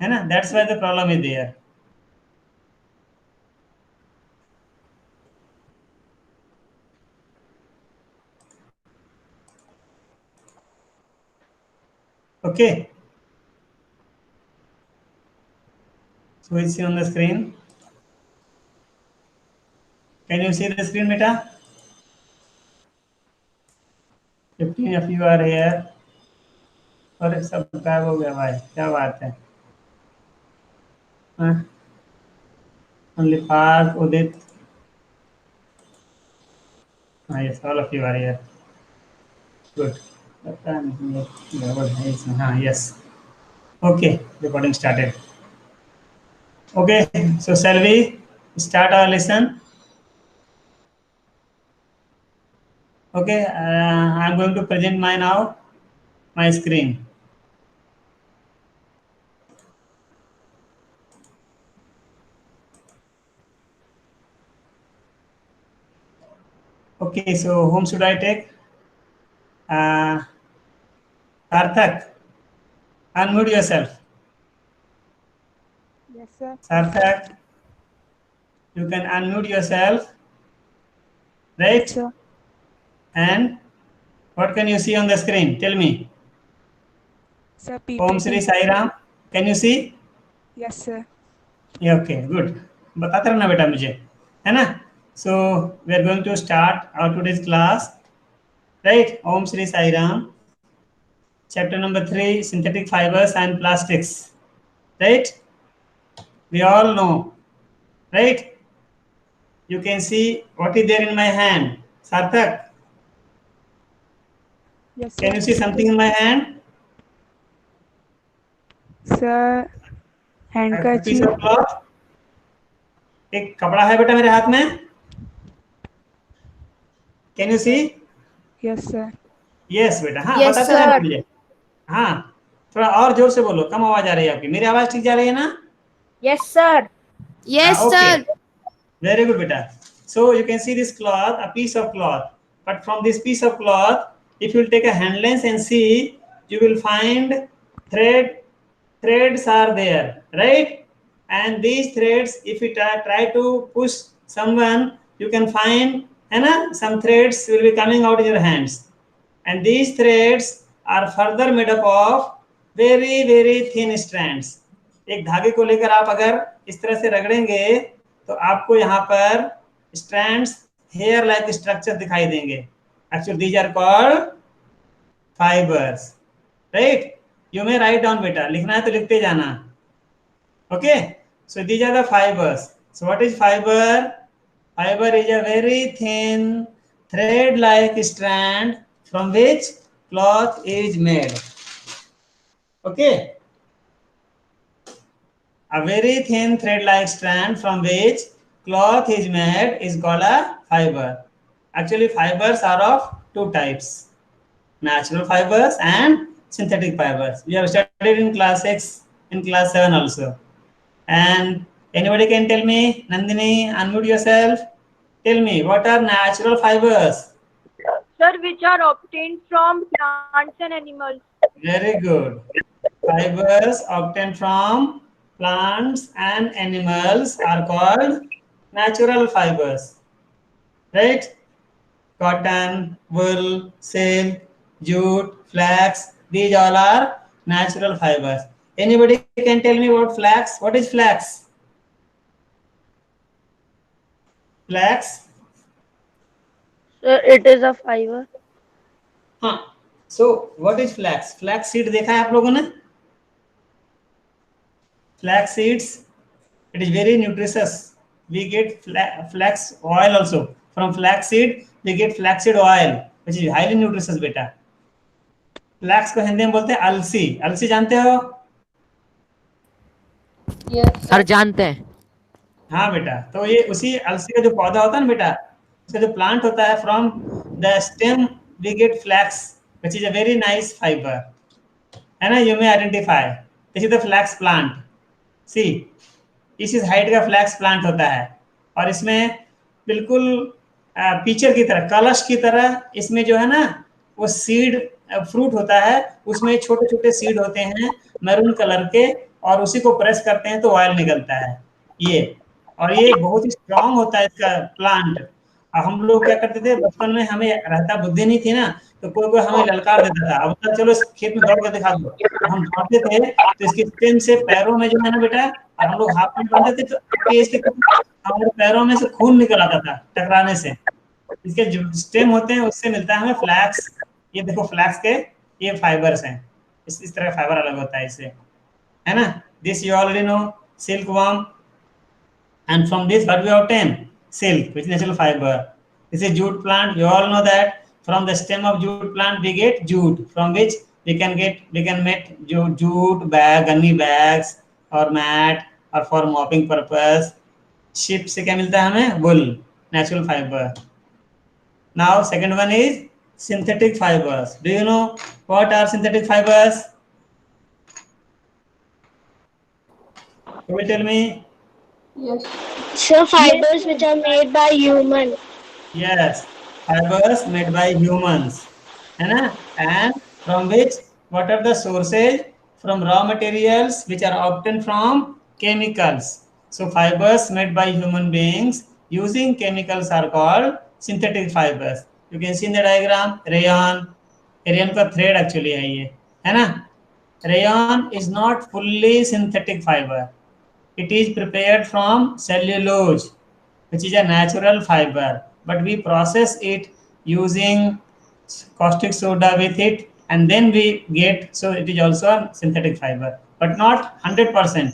है ना, that's why the problem is there. Okay, so it's on the screen. Can you see the screen, beta? 15 of you are here. और सब गायब हो गया भाई, क्या बात है. Only Parth, Udit. Yes, all of you are here. Good. पता नहीं ये गड़बड़ है इसमें. हाँ, yes. Okay, recording started. Okay, so shall we start our lesson? Okay, I'm going to present my screen. Okay, so whom should I take? Sarthak, unmute yourself. Yes, sir. Sarthak, you can unmute yourself, right? Yes, sir. And what can you see on the screen? Tell me. Sir, Om Shri PPT. Sai Ram. Can you see? Yes, sir. Yeah, okay, good. बताते रहना बेटा मुझे, है ना? So we are going to start our today's class, right? Om Shri Sai Ram. Chapter number 3, synthetic fibers and plastics, right? We all know, right? You can see what is there in my hand. Sarthak, Yes, sir. can you see something in my hand? Sir, A piece handkerchief. of cloth. एक कपड़ा है बेटा मेरे हाथ में. Can you see? Yes, sir. Yes बेटा. हाँ, Yes, बताते रहना sir. मुझे. हाँ, थोड़ा और जोर से बोलो, कम आवाज आ रही है आपकी. मेरी आवाज ठीक जा रही है ना? Yes, sir. Yes, Okay. sir. Very good, beta. So you can see this cloth, a piece of cloth. But from this piece of cloth, if you will take a hand lens and see, you will find threads are there, right? And these threads, if you try to push someone, you can find, some threads will be coming out in your hands. And these threads are further made up of very very thin strands. एक धागे को लेकर आप अगर इस तरह से रगड़ेंगे तो आपको यहाँ पर strands hair like structure दिखाई देंगे. Actually these are called fibers, right? You may write down बेटा, लिखना है तो लिखते जाना. Okay, so these are the fibers. So what is fiber? Fiber is a very thin thread like strand from which cloth is made. Okay, a very thin thread like strand from which cloth is made is called a fiber. Actually fibers are of two types, natural fibers and synthetic fibers. We have studied in class 6, in class 7 also. And anybody can tell me? Nandini, unmute yourself. Tell me, what are natural fibers? Sir, which are obtained from plants and animals. Very good. Fibers obtained from plants and animals are called natural fibers, right? Cotton, wool, silk, jute, flax, these all are natural fibers. Anybody can tell me about flax? What is flax? Flax? Sir, it is a fiber. हाँ. So what is flax? Flax seed देखा है आप लोगों ने? Flax seeds, it is very nutritious. We get flax oil also. From flax seed, we get flaxseed oil, which is highly nutritious बेटा. Flax को हिंदी में बोलते हैं अलसी. अलसी जानते हो? Yes, सर जानते हैं. हाँ बेटा, तो ये उसी अलसी का जो पौधा होता है ना बेटा, उसका जो प्लांट होता है, from the stem we get flax, which is a very nice fiber. है ना, you may identify. This is the flax plant. See, इस हाइट का फ्लैक्स प्लांट होता है और इसमें बिल्कुल पीचर की तरह, कलश की तरह इसमें जो है ना वो सीड फ्रूट होता है, उसमें छोटे छोटे सीड होते हैं मैरून कलर के, और उसी को प्रेस करते हैं तो ऑयल निकलता है ये। और ये बहुत ही स्ट्रांग होता है इसका प्लांट। अब हम लोग क्या करते थे बचपन में, हमें रहता बुद्धि नहीं थी ना, तो कोई कोई हमें ललकार देता था, अब तो चलो इस खेत में दौड़ के दिखा दो। तो हम दौड़ते थे तो इसकी स्टेम से पैरों में जो है ना बेटा, और हम लोग हाफ पैंट पहनते थे तो इसके हमारे पैरों में से खून निकल आता था टकराने से। इसके जो स्टेम होते हैं उससे मिलता है हमें फ्लैक्स। ये देखो फ्लैक्स के ये फाइबर्स हैं, इस तरह फाइबर अलग होता है इससे, है ना। This you already know, silk worm, and from this what we obtain? Silk, which is natural fiber. This is jute plant. You all know that from the stem of jute plant we get jute, from which we can make jute bag, gunny bags or mat, or for mopping purpose. Sheep से क्या मिलता है हमें? Wool, natural fiber. Now second one is synthetic fibers. Do you know what are synthetic fibers? Who will tell me? Sir, fibers which are made by human. Yes, fibers made by humans, है ना? And from which, what are the sources? From raw materials which are obtained from chemicals. So fibers made by human beings using chemicals are called synthetic fibers. You can see in the diagram, rayon. Rayon का thread actually है ये, है ना? Rayon is not fully synthetic fiber. It is prepared from cellulose, which is a natural fiber, but we process it using caustic soda with it, and then we get, so it is also a synthetic fiber, but not 100%.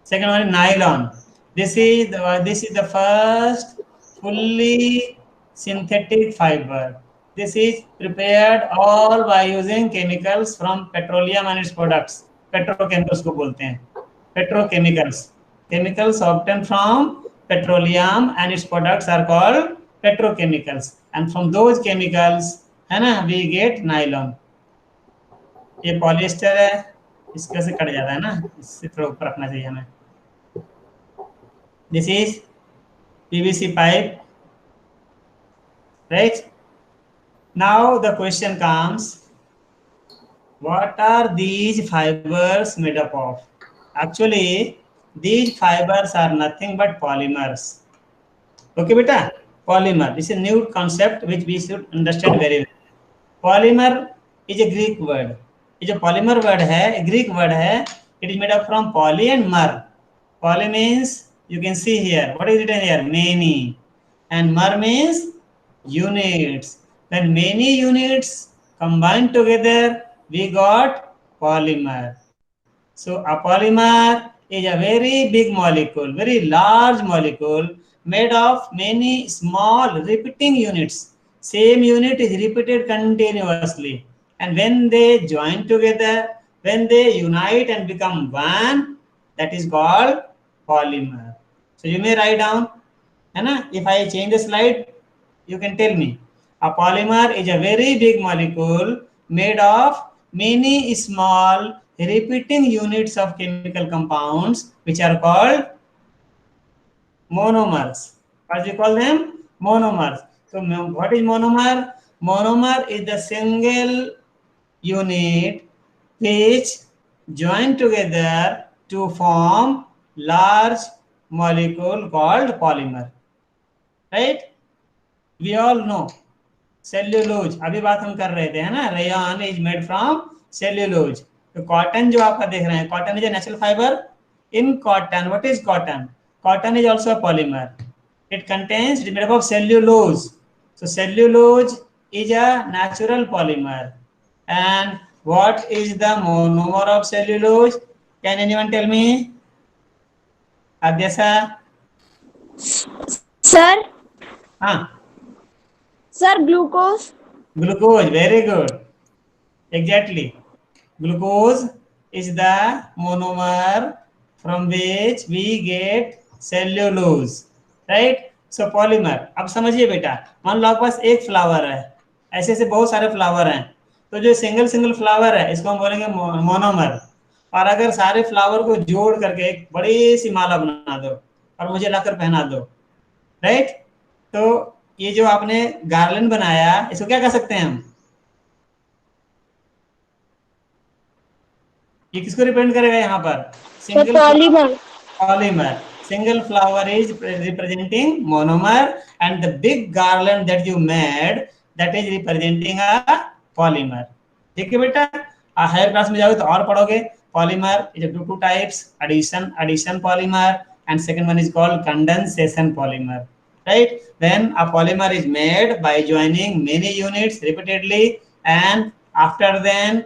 Second one is nylon. This is the first fully synthetic fiber. This is prepared all by using chemicals from petroleum and its products. Petrochemicals को बोलते हैं, petrochemicals. Chemicals obtained from petroleum and its products are called petrochemicals, and from those chemicals है ना we get nylon. ये polyester है, इसके से cut जाता है ना, इससे थोड़ा ऊपर रखना चाहिए हमें. This is PVC pipe, right? Now the question comes, what are these fibers made up of? Actually these fibers are nothing but polymers. Okay beta, polymer, this is a new concept which we should understand very well. Polymer is a Greek word. ये जो polymer word है, a Greek word है, it is made up from poly and mer. Poly means, you can see here, what is written here? Many. And mer means units. When many units combined together, we got polymer. So a polymer is a very big molecule, very large molecule made of many small repeating units. Same unit is repeated continuously, and when they join together, when they unite and become one, that is called polymer. So you may write down, है ना? If I change the slide, you can tell me. A polymer is a very big molecule made of many small repeating units of chemical compounds which are called monomers. What do you call them? Monomers. So what is monomer? Monomer is the single unit which join together to form large molecule called polymer. Right? We all know cellulose. अभी बात हम कर रहे थे, है ना? Rayon is made from cellulose. तो cotton जो आपका देख रहे हैं, cotton is a natural fibre. In cotton, what is cotton? Cotton is also a polymer. It contains, it is made up of cellulose. So cellulose is a natural polymer. And what is the monomer of cellulose? Can anyone tell me? Adyasa? Sir? Sir, glucose. Glucose, very good. Exactly. Glucose is the monomer from which we get cellulose, right? So polymer. अब समझिए बेटा, मान लो आपके पास एक flower है, ऐसे ऐसे बहुत सारे फ्लावर हैं, तो जो सिंगल फ्लावर है इसको हम बोलेंगे मोनोमर. और अगर सारे फ्लावर को जोड़ करके एक बड़ी सी माला बना दो और मुझे लाकर पहना दो, राइट? तो ये जो आपने गार्लैंड बनाया, इसको क्या कह सकते हैं हम? ये किसको रिप्रेजेंट करेगा यहाँ पर? The polymer. Polymer. Single flower is representing monomer, and the big garland that you made, that is representing a polymer. ठीक है बेटा, हायर क्लास में जाओगे तो और पढ़ोगे. Polymer is two types: addition polymer, and second one is called condensation polymer. Right? Then a polymer is made by joining many units repeatedly, and after then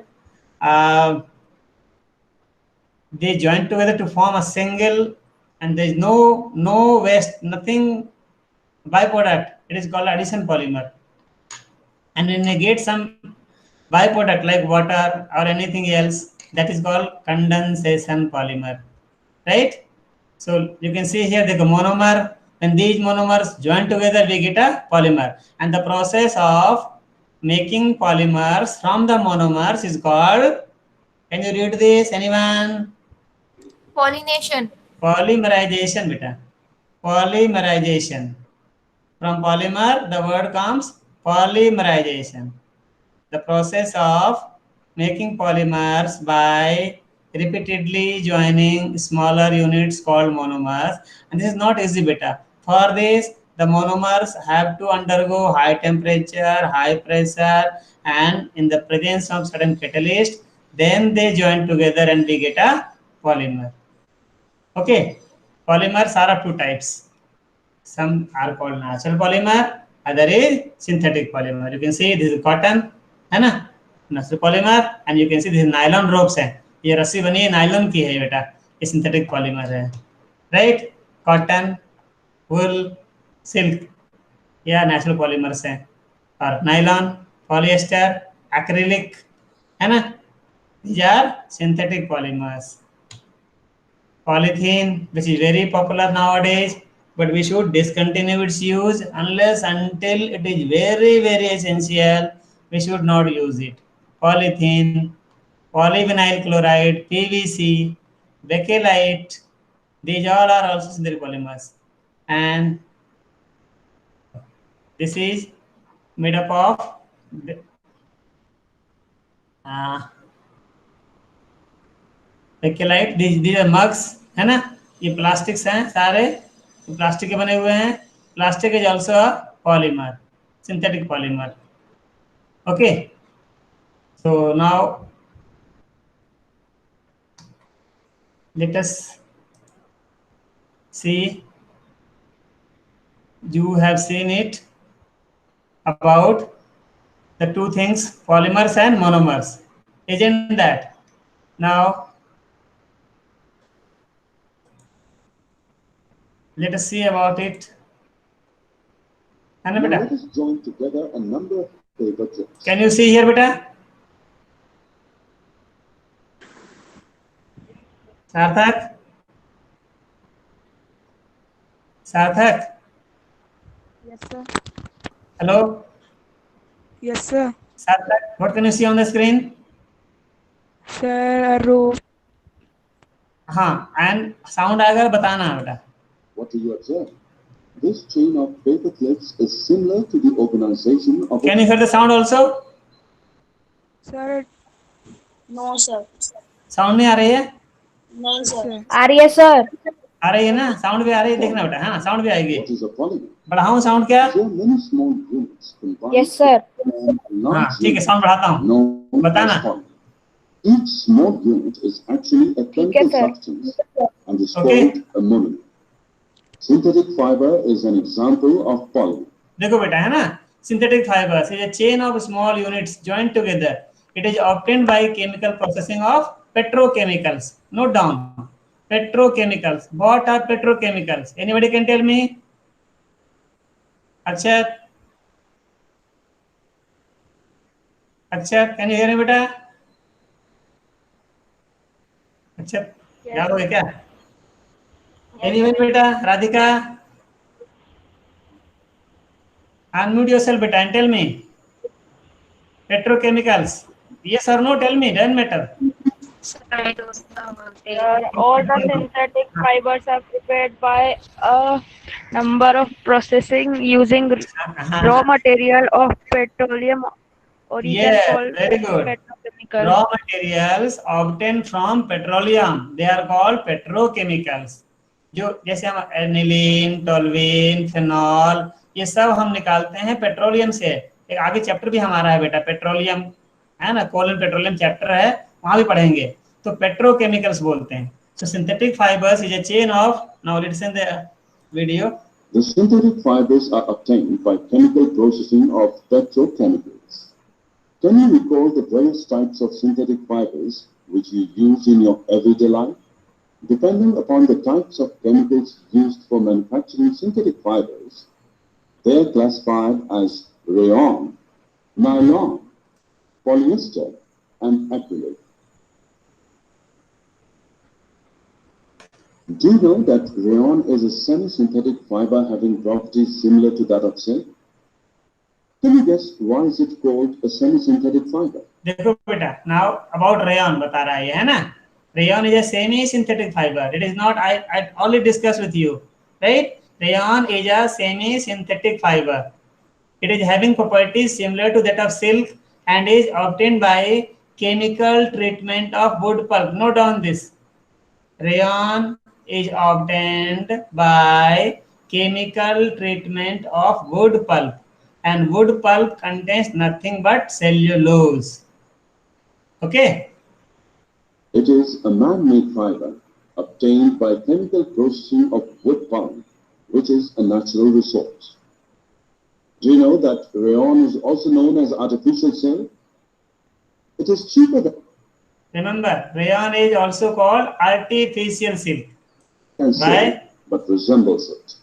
they join together to form a single, and there is no waste, nothing byproduct. It is called addition polymer. And when they get some byproduct like water or anything else, that is called condensation polymer. Right? So you can see here the monomer. When these monomers join together, we get a polymer. And the process of making polymers from the monomers is called, can you read this, anyone? Pollination. Polymerization, beta. Polymerization. From polymer, the word comes polymerization. The process of making polymers by repeatedly joining smaller units called monomers. And this is not easy, beta. For this, the monomers have to undergo high temperature, high pressure, and in the presence of certain catalyst, then they join together and we get a polymer. Okay, polymers are of two types. Some are called natural polymer, other is synthetic polymer. You can see this is cotton, है ना, natural polymer, and you can see this is nylon ropes है. ये रस्सी बनी है nylon की है बेटा, ये synthetic polymer है. Right? Cotton, wool, silk, या natural polymers हैं. और nylon, polyester, acrylic, है ना, these are synthetic polymers. Polythene, which is very popular nowadays, but we should discontinue its use unless until it is very, very essential. We should not use it. Polythene, polyvinyl chloride, PVC, bakelite, these all are also synthetic polymers. And this is made up of bakelite. These are mugs, है ना, ये plastics हैं सारे, plastic के बने हुए हैं. Plastic is also a polymer, synthetic polymer. Okay, so now let us see. You have seen it about the two things, polymers and monomers, isn't that? Now let us see about it. Now let us join together a number of paper clips. Can you see here, beta? Sarthak? Sarthak? Yes, sir. Hello? Yes, sir. Sarthak, what can you see on the screen? Sir, a rope. हाँ, and sound आएगा बताना बेटा. What do you observe? This chain of paper clips is similar to the organization of Can you hear the sound also? Sir, No, sir. Sound नहीं आ रही है? No, sir. आ रही है sir. आ रही है ना? Sound भी आ रही है, देखना बेटा. हाँ, sound भी आएगी. What is a polymer? बढ़ाऊँ sound क्या? There are many small units combined Yes, sir. to form a हाँ, large ठीक है, unit sound बढ़ाता हूँ. known बताना. as polymer. Each small unit is actually a chemical sir. substance and is Okay. called a monomer. Synthetic fiber is an example of polymer. देखो बेटा, है ना, synthetic fibers is a chain of small units joined together. It is obtained by chemical processing of petrochemicals. Note down, petrochemicals. What are petrochemicals? Anybody can tell me? Akshat, can you hear me बेटा? Akshat, याद हो गया क्या? Anyone बेटा? Radhika? Unmute yourself beta and tell me. Petrochemicals. Yes or no? Tell me. Doesn't matter. All the synthetic fibers are prepared by a number of processing using raw material of petroleum origin Yes, called very good. petrochemical. Raw materials obtained from petroleum, they are called petrochemicals. जो जैसे हम aniline, toluene, phenol, ये सब हम निकालते हैं petroleum से। एक आगे चैप्टर भी हमारा है बेटा, पेट्रोलियम है ना, कोलन पेट्रोलियम चैप्टर है, वहां भी पढ़ेंगे। तो पेट्रोकेमिकल्स बोलते हैं। So synthetic fibers is a chain of, now let's see the video. The synthetic fibers are obtained by chemical processing of petrochemicals. Can you recall the various types of synthetic fibers which you use in your everyday life? Depending upon the types of chemicals used for manufacturing synthetic fibers, they are classified as rayon, nylon, polyester, and acrylic. Do you know that rayon is a semi-synthetic fiber having properties similar to that of silk? Can you guess why is it called a semi-synthetic fiber? देखो बेटा, now about rayon बता रहा है, है ना? Rayon is a semi-synthetic fiber. It is not, I already discussed with you, right? Rayon is a semi-synthetic fiber. It is having properties similar to that of silk and is obtained by chemical treatment of wood pulp. Note down this. Rayon is obtained by chemical treatment of wood pulp, and wood pulp contains nothing but cellulose. Okay? It is a man-made fiber obtained by chemical processing of wood pulp, which is a natural resource. Do you know that rayon is also known as artificial silk? It is cheaper than Remember, rayon is also called artificial silk. silk, Why? but resembles it.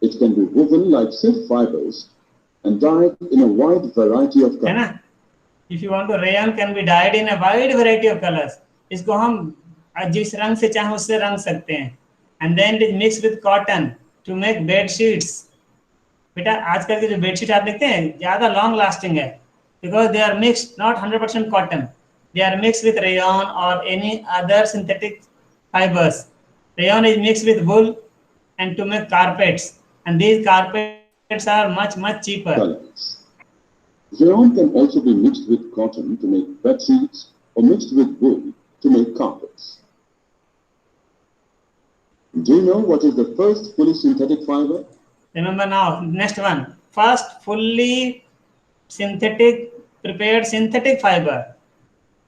It can be woven like silk fibers and dyed in a wide variety of है colors. ना? If you want to, rayon can be dyed in a wide variety of colors. इसको हम जिस रंग से चाहे उससे रंग सकते हैं. And then it is mixed with cotton to make bed sheets. बेटा आजकल के जो बेडशीट आप देखते हैं ज्यादा लॉन्ग लास्टिंग है, because they are mixed, not 100% cotton. They are mixed with rayon or any other synthetic fibers. Rayon is mixed with wool and to make carpets, and these carpets are much cheaper. Colors. Rayon can also be mixed with cotton to make bed sheets or mixed with wool to make carpets. Do you know what is the first fully synthetic fiber? Remember now, next one. First fully prepared synthetic fiber.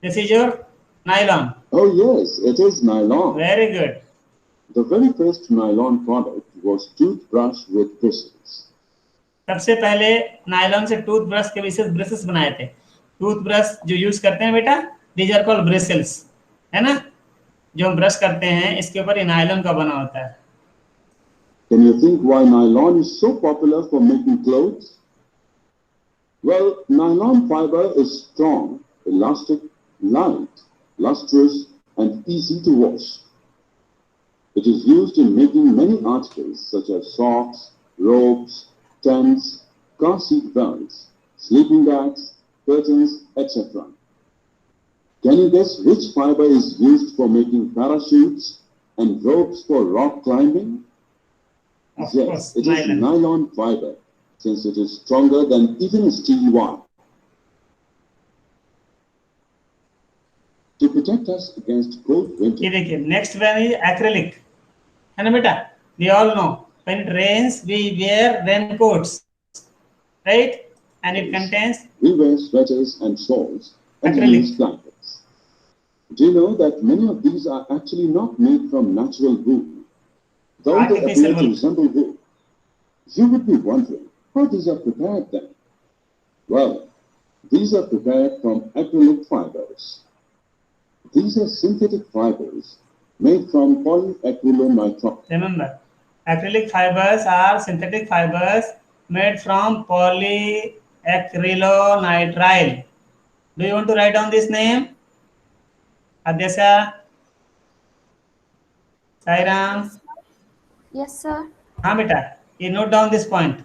This is your nylon. Oh yes, it is nylon. Very good. The very first nylon product was toothbrush with bristles. सबसे पहले nylon से toothbrush के विशेष brushes बनाए थे. Toothbrush जो use करते हैं बेटा, दीज आर कॉल्ड ब्रिसल्स, है ना? जो हम ब्रश करते हैं इसके ऊपर ये नायलॉन का बना होता है. Can you think why nylon is so popular for making clothes? Well, nylon fiber is strong, elastic, light, lustrous, and easy to wash. It is used in making many articles such as socks, ropes, tents, car seat belts, sleeping bags, curtains, etc. Can you guess which fiber is used for making parachutes and ropes for rock climbing? Of Yes, course, it is nylon. nylon fiber, since it is stronger than even a steel wire. To protect us against cold ये winter, देखिए, next one is acrylic, है ना बेटा? We all know when it rains we wear raincoats, right? And it contains we wear sweaters and shawls and Acrylic. use blankets. Do you know that many of these are actually not made from natural wool? Though they Artificial appear to wool. resemble wool, you would be wondering how these are prepared then. Well, these are prepared from acrylic fibers. These are synthetic fibers made from polyacrylonitrile. Remember, acrylic fibers are synthetic fibers made from polyacrylonitrile. Do you want to write down this name? Adesha, Sairam. Yes, sir. हाँ बेटा, ये note down this point,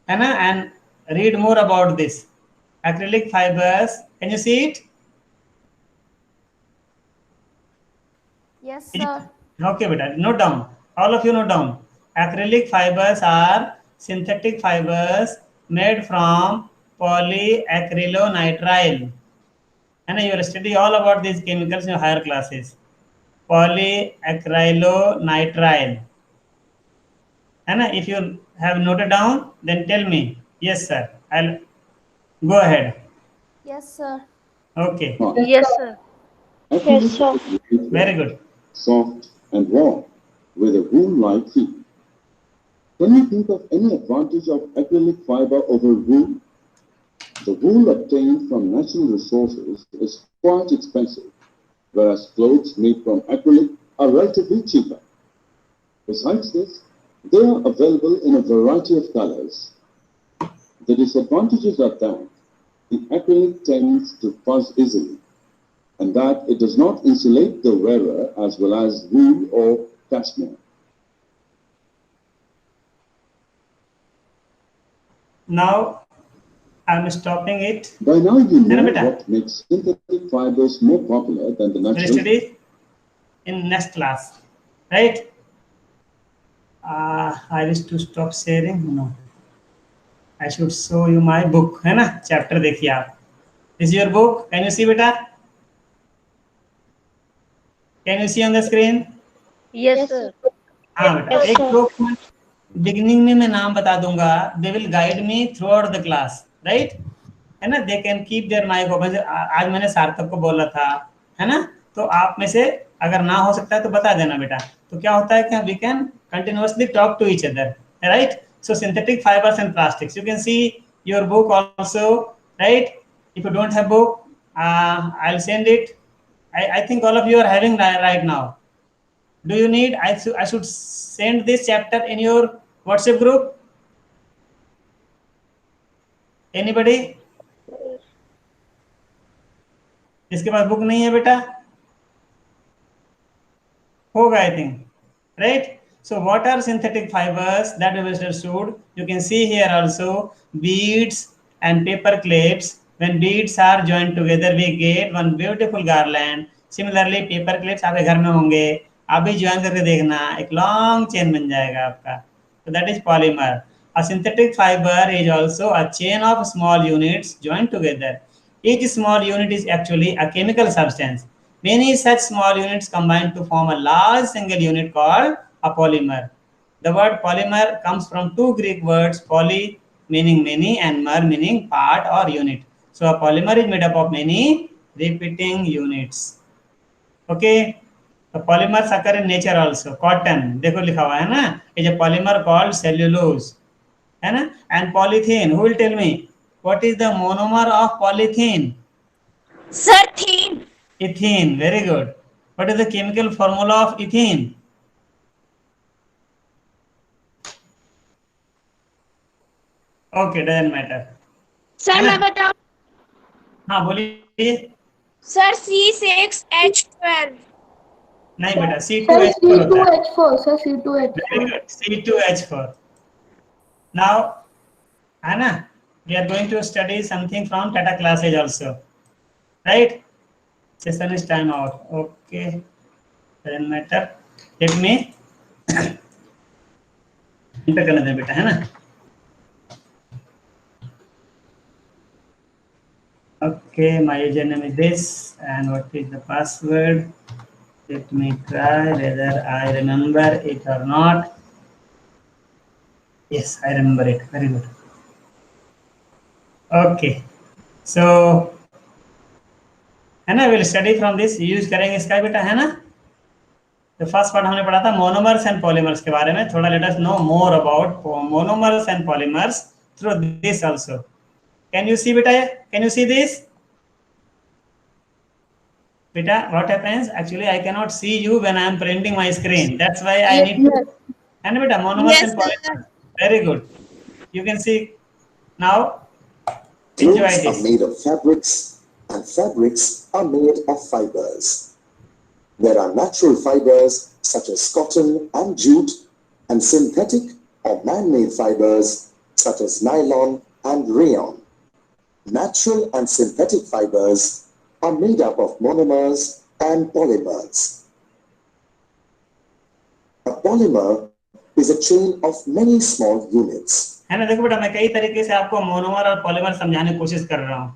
है ना? And read more about this. Acrylic fibers. Can you see it? Yes, sir. Okay, beta. Note down. All of you note down. Acrylic fibers are synthetic fibers made from polyacrylonitrile. And you will study all about these chemicals in your higher classes. Polyacrylonitrile. And if you have noted down, then tell me. Yes, sir. I'll go ahead. Yes, sir. Okay. Yes, sir. Acrylic Yes, sir. is lightweight, Very good. soft and warm, with a wool-like feel. Can you think of any advantage of acrylic fiber over wool? The wool obtained from natural resources is quite expensive, whereas clothes made from acrylic are relatively cheaper. Besides this, they are available in a variety of colors. The disadvantages are that the acrylic tends to fuzz easily, and that it does not insulate the wearer as well as wool or cashmere. Now I'm stopping it. By now you know Beta. what makes synthetic fibers more popular than the We'll natural. study in next class, right? I wish to stop sharing. No, I should show you my book, है ना? Chapter देखिए आप. This is your book. Can you see, beta? Can you see on the screen? Yes, sir. हाँ बेटा. एक book beginning में मैं नाम बता दूंगा. They will guide me throughout the class, right? है ना? They can keep their mic open. आज मैंने सार्थक को बोला था, है ना? तो आप में से अगर ना हो सकता है तो बता देना बेटा. तो क्या होता है कि we can continuously talk to each other, right? So synthetic fibers and plastics. You can see your book also, right? If you don't have book, I'll send it. I think all of you are having right now. Do you need? I should send this chapter in your WhatsApp group. Anybody? जिसके पास book नहीं है बेटा होगा I think right so what are synthetic fibers that we understood? You can see here also beads and paper clips. When beads are joined together we get one beautiful garland. Similarly paper clips आपके घर में होंगे आप भी join करके देखना एक long chain बन जाएगा आपका so that is polymer. A synthetic fiber is also a chain of small units joined together. Each small unit is actually a chemical substance. Many such small units combine to form a large single unit called a polymer. The word polymer comes from two Greek words, poly meaning many and mer meaning part or unit. So a polymer is made up of many repeating units. Okay. The polymers occur in nature also. Cotton, देखो लिखा हुआ है ना, is a polymer called cellulose, है ना? And polythene, who will tell me what is the monomer of polythene? Sir, theme. Ethene, very good. What is the chemical formula of ethene? Okay, doesn't matter. Sir, मैं बताऊं. हाँ बोलिए. Sir, C6H12. नहीं बेटा C2H4 होता है. C2H4, sir, C2H4. Very good. C2H4. Now, है ना? We are going to study something from Tata classes also, right? Session is time out. Okay, doesn't matter. Let me enter करने दे बेटा, है ना? Okay, my username is this, and what is the password? Let me try whether I remember it or not. Yes, I remember it. Very good. Okay, so है ना, we'll study from this. Use करेंगे इसका बेटा, है ना? तो first part हमने पढ़ा था मोनोमर्स एंड पॉलीमर्स के बारे में. थोड़ा let us know more about monomers and polymers through this also. Can you see बेटा? कैन यू सी दिस बेटा? What happens actually I can not see you when I am printing my screen. That's why I need to, है ना बेटा? Monomers and polymers. Very good. You can see now. Enjoy Clothes this. are made of fabrics and fabrics are made of fibers. There are natural fibers such as cotton and jute and synthetic or man-made fibers such as nylon and rayon. Natural and synthetic fibers are made up of monomers and polymers. A polymer is a chain of many small units. है ना? देखो बेटा, मैं कई तरीके से आपको monomer और पॉलीमर समझाने की कोशिश कर रहा हूँ.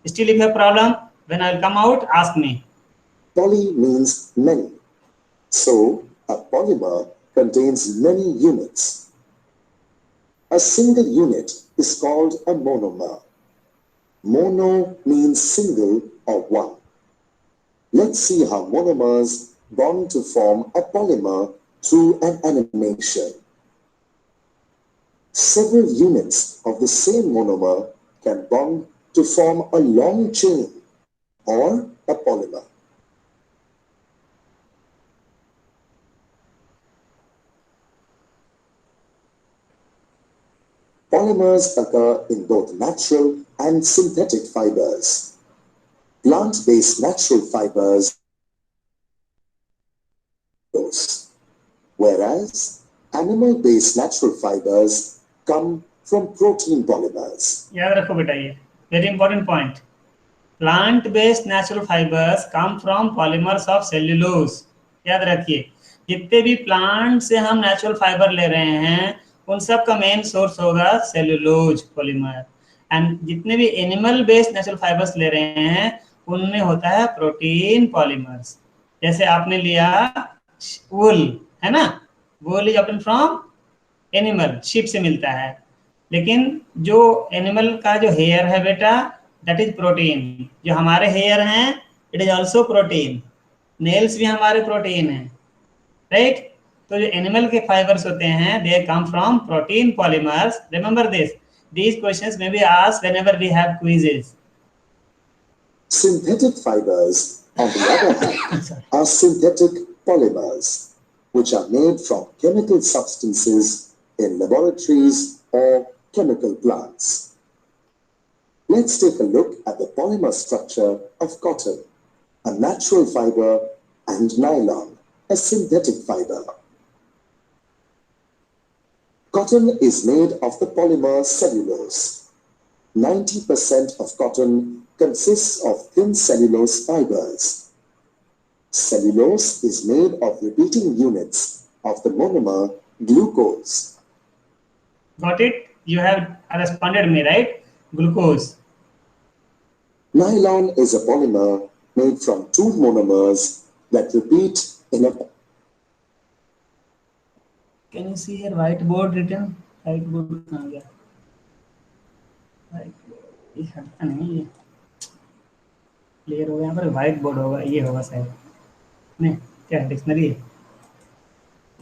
Still if you have problem, when I will come out, ask me. Poly means many. So, a polymer contains many units. A single unit is called a monomer. Mono means single or one. Let's see how monomers bond to form a polymer through an animation. Several units of the same monomer can bond to form a long chain or a polymer. Polymers occur in both natural and synthetic fibers. Plant-based natural fibers, whereas animal-based natural fibers come from protein polymers. याद रखो बेटा, ये very important point. Plant based natural fibres come from polymers of cellulose. याद रखिए, जितने भी plant से हम नेचुरल फाइबर ले रहे हैं उन सब का मेन सोर्स होगा सेल्यूलोज पॉलीमर. एंड जितने भी एनिमल बेस्ड नेचुरल फाइबर्स ले रहे हैं उनमें होता है प्रोटीन पॉलीमर्स. जैसे आपने लिया वूल, है ना? वूल is obtain from animal, sheep से मिलता है. लेकिन जो एनिमल का जो हेयर है बेटा, दैट इज प्रोटीन. जो हमारे हेयर हैं, it is also protein. Nails भी हमारे प्रोटीन है, राइट? तो जो एनिमल के फाइबर्स होते हैं, they come from protein polymers. Remember this. These questions may be asked whenever we have quizzes. Synthetic fibers, on the other hand, are synthetic polymers, which are made from chemical substances in laboratories or chemical plants. Let's take a look at the polymer structure of cotton, a natural fiber, and nylon, a synthetic fiber. Cotton is made of the polymer cellulose. 90% of cotton consists of thin cellulose fibers. Cellulose is made of repeating units of the monomer glucose. Got it? You have responded me, right? Glucose. Nylon is a polymer made from two monomers that repeat in a... Can you see here whiteboard written? Whiteboard कहाँ गया? ये हटता नहीं, ये clear हो गया. यहाँ पर व्हाइट बोर्ड होगा, ये होगा शायद. नहीं, क्या डिक्शनरी है?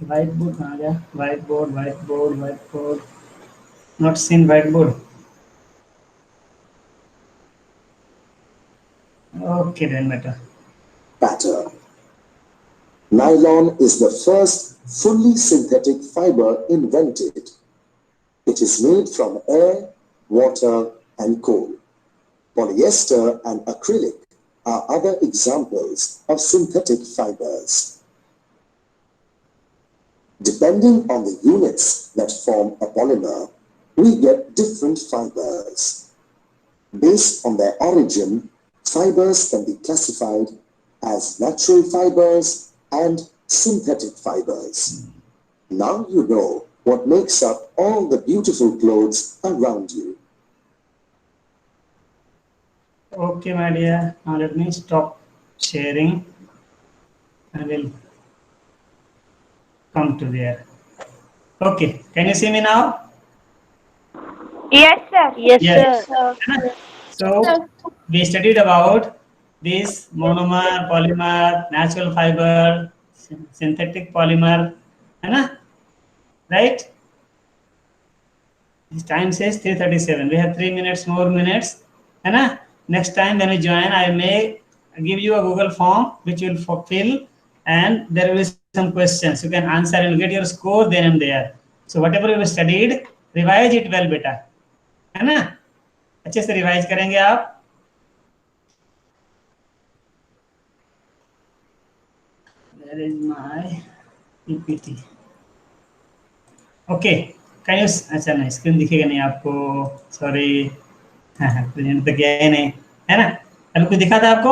व्हाइट बोर्ड कहाँ गया? White board not seen white board. Okay then बेटा. pattern. Nylon is the first fully synthetic fiber invented. It is made from air, water, and coal. Polyester and acrylic are other examples of synthetic fibers. Depending on the units that form a polymer, we get different fibers. Based on their origin, fibers can be classified as natural fibers and synthetic fibers. Now you know what makes up all the beautiful clothes around you. Okay, my dear. Now let me stop sharing. I will come to there. Okay. Can you see me now? Yes, sir. Yes. sir. So we studied about this monomer, polymer, natural fiber, synthetic polymer, है ना? Right? This time says 3:37. We have 3 minutes more minutes, है ना? Next time when you join, I may give you a Google form which you will fill, and there will be some questions. You can answer and get your score then and there. So whatever you studied, revise it well, बेटा, है ना? अच्छे से revise करेंगे आप. Where is my PPT? Okay. Can you? अच्छा नहीं, screen दिखेगा नहीं आपको. सॉरी. हाँ, प्रेजेंट तो किया ही नहीं, है ना? अभी कुछ दिखा था आपको?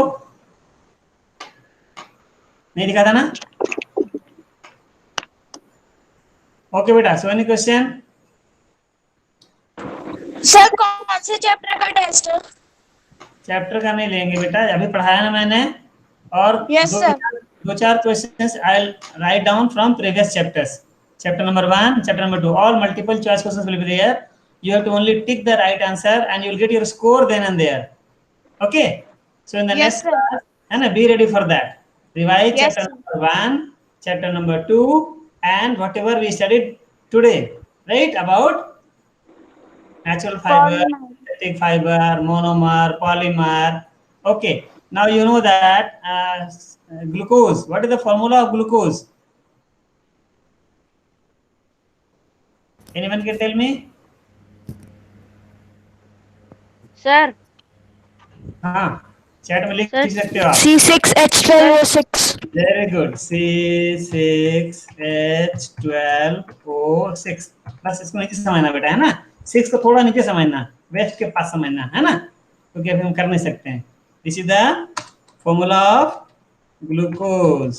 नहीं दिखा था ना? Okay, beta. So any question? Sir कौन से चैप्टर का टेस्ट है? चैप्टर का नहीं लेंगे बेटा, अभी पढ़ाया ना मैंने, और Yes, sir. दो चार questions I write down from previous chapters. Chapter number 1, chapter number 2, all multiple choice questions will be there. You have to only tick the right answer and you will get your score then and there. Okay, so in the Yes, next sir. class, and be ready for that. Revise Yes, chapter sir. number 1, chapter number 2, and whatever we studied today, right? About natural fiber, synthetic fiber, monomer, polymer. Okay, now you know that glucose. What is the formula of glucose? Anyone can tell me? Sir, हाँ, chat में लिख सकते हो आप. C6H12O6. Very good. C6H12O6. बस इसको नीचे समझना बेटा, है ना. 6 को थोड़ा नीचे समझना, वेस्ट के पास समझना, है ना, क्योंकि अभी हम कर नहीं सकते हैं. This is the formula of glucose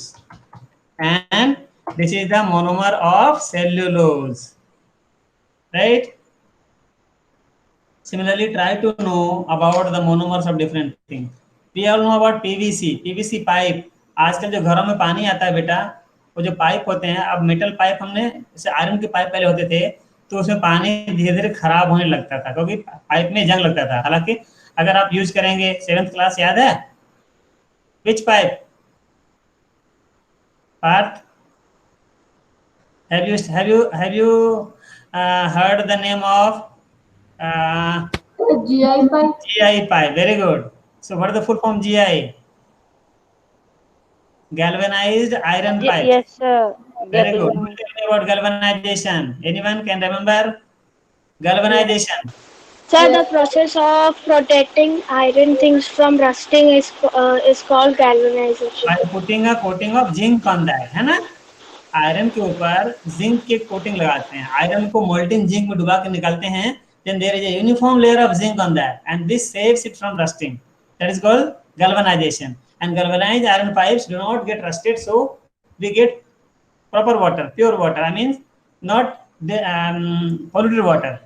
and this is the monomer of cellulose, right? Similarly, try to know about the monomers of different things. We all know about PVC pipe. आजकल जो घरों में पानी आता है बेटा, वो जो पाइप होते हैं, अब मेटल पाइप, हमने जैसे आयरन के पाइप पहले होते थे, तो उसमें पानी धीरे धीरे खराब होने लगता था क्योंकि पाइप में जंग लगता था. हालांकि अगर आप यूज करेंगे, 7th क्लास याद है, which pipe Parth? Have you heard the name of GI pipe. GI pipe? Very good. So what is the full form GI? Galvanized iron pipe. yes, sir. Very good. Tell me about galvanization. Anyone can remember galvanization? Sir, the process of protecting iron things from rusting is called galvanization. By putting a coating of zinc on that, है ना. Iron के ऊपर zinc के coating लगाते हैं, iron को molten zinc में डुबा के निकालते हैं, then there is a uniform layer of zinc on that and this saves it from rusting. That is called galvanization. And galvanized iron pipes do not get rusted, so we get proper water, pure water. I mean not the polluted water.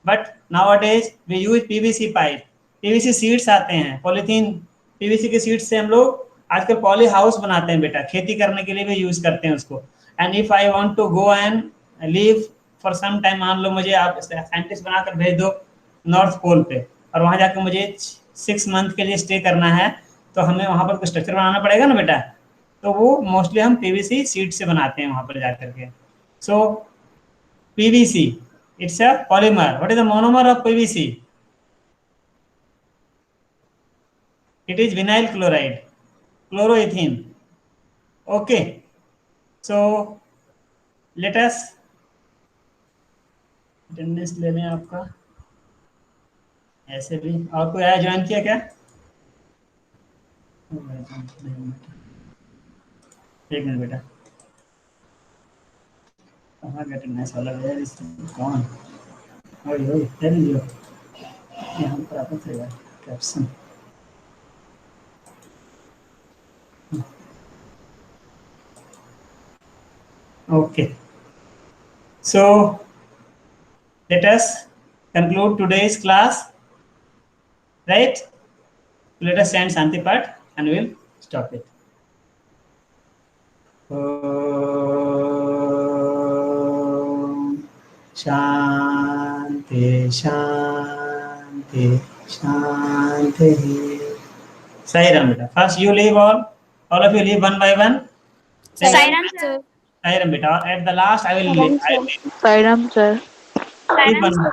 But nowadays we use PVC pipe. PVC sheets आते हैं, polythene PVC के sheets से हम लोग आजकल poly house बनाते हैं बेटा, खेती करने के लिए भी यूज करते हैं उसको. And if I want to go and live for some time, मान लो मुझे आप साइंटिस्ट बनाकर भेज दो नॉर्थ पोल पे, और वहां जाकर मुझे 6 मंथ के लिए स्टे करना है, तो हमें वहां पर कुछ स्ट्रक्चर बनाना पड़ेगा ना बेटा, तो वो मोस्टली हम पीवीसी शीट से बनाते हैं वहां पर जाकर के. So PVC, it's a polymer. What is the monomer of PVC? It is vinyl chloride, chloroethene. Okay, so let us attendance ले लें आपका. ऐसे भी और कोई आया ज्वाइन किया क्या? एक मिनट बेटा, कहाँ का अटेंडेंस वाला है कौन? ओए यहाँ पर आपको चाहिए caption. Okay, so let us conclude today's class, right? Let us chant Shanti Path and we will stop it. Om Shanti Shanti Shanti. Sai Ram beta. First you leave all of you leave one by one. Sai Ram, sir. Sai Ram beta. At the last I will leave. Sai Ram, sir. Leave one by one.